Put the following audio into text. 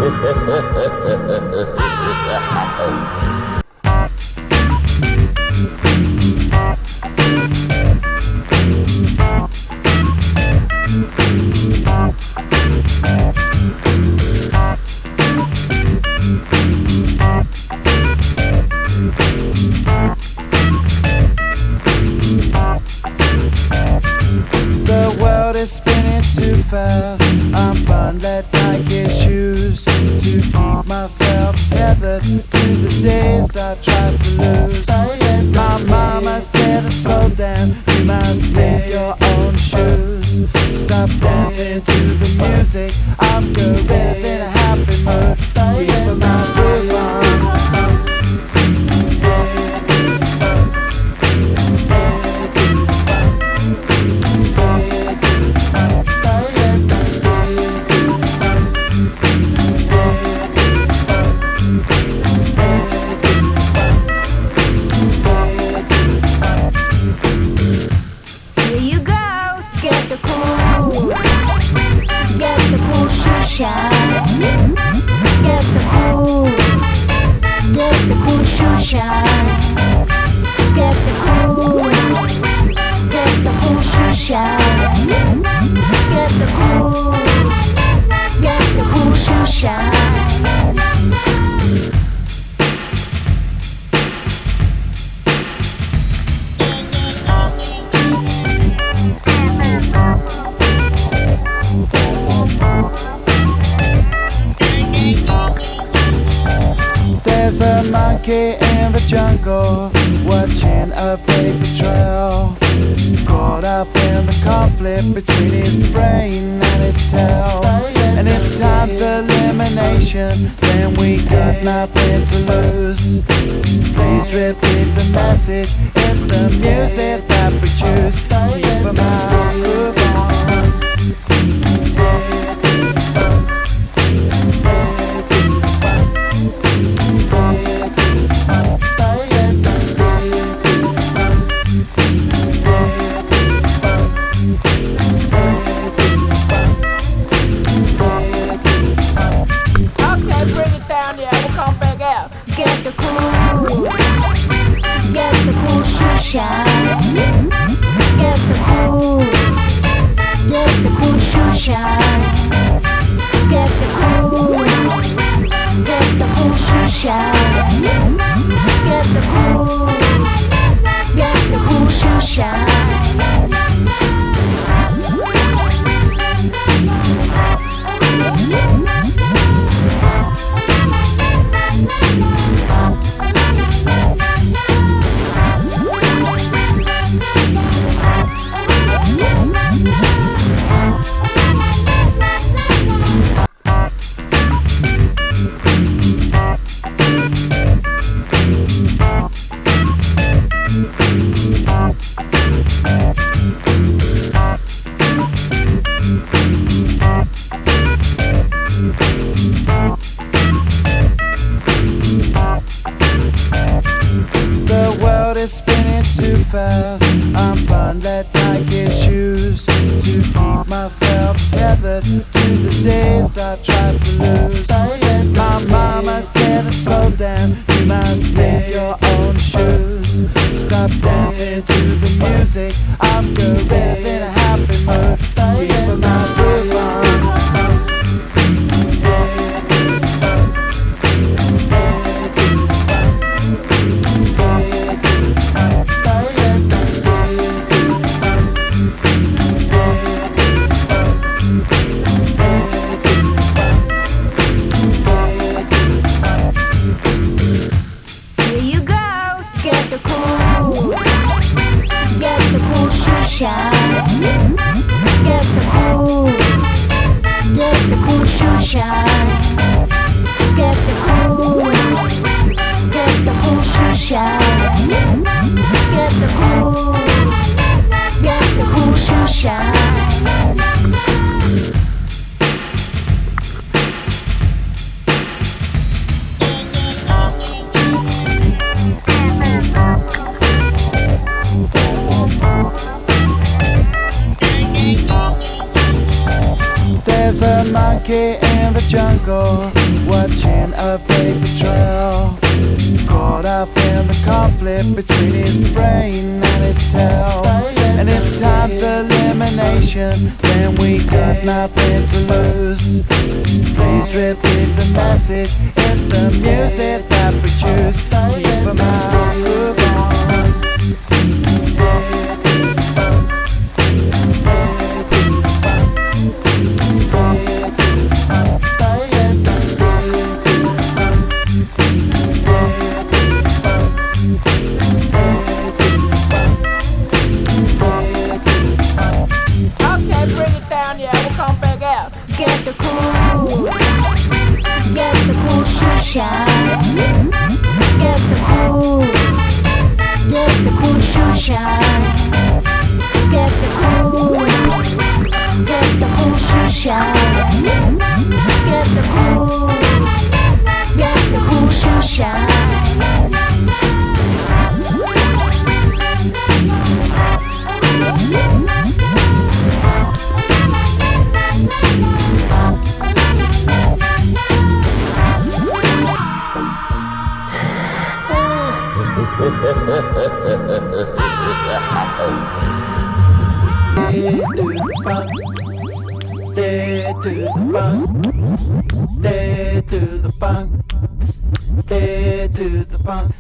The world is spinning too fast. I'm bundled like issues to keep myself tethered to the days I tried to lose. My mama said to slow down, you must make your own shoes. Stop dancing to the music of gorillas in a happy mood. Keep my groove on. There's a monkey in the jungle watching a paper trail, caught up in the conflict between his brain and his tail. And if time's elimination, then we got nothing to lose. Please repeat the message, it's the music that we choose. Keep 'em out, move on. Get the cool shoe shine. Get the cool shoe shine. Get the cool shoe shine. Get the cool shoe shine. The world is spinning too fast. I'm bundled like issues to keep myself tethered to the days I tried to lose. My mama said to slow down, you must make your own shoes. Stop dancing to the music of gorillas in a happy mood. Keep my groove on. Shine. Get the cool shoe shine. Get the cool shoe shine. Get the cool shoe shine. There's a monkey in the jungle watching a paper trail. Caught up in the conflict between his brain and his tail. And if time's elimination, then we got nothing to lose. Please repeat the message, it's the music that we choose. Keep 'em out, move on. Okay, bring it down, yeah, we'll come back out. Get the cool. Get the cool shoe shine. Get the cool. Get the cool shoe shine. Get the cool. Get the cool shoe shine. Get the cool. Get the cool shoe shine. Day to the bunk, day to the bunk, day to the bunk.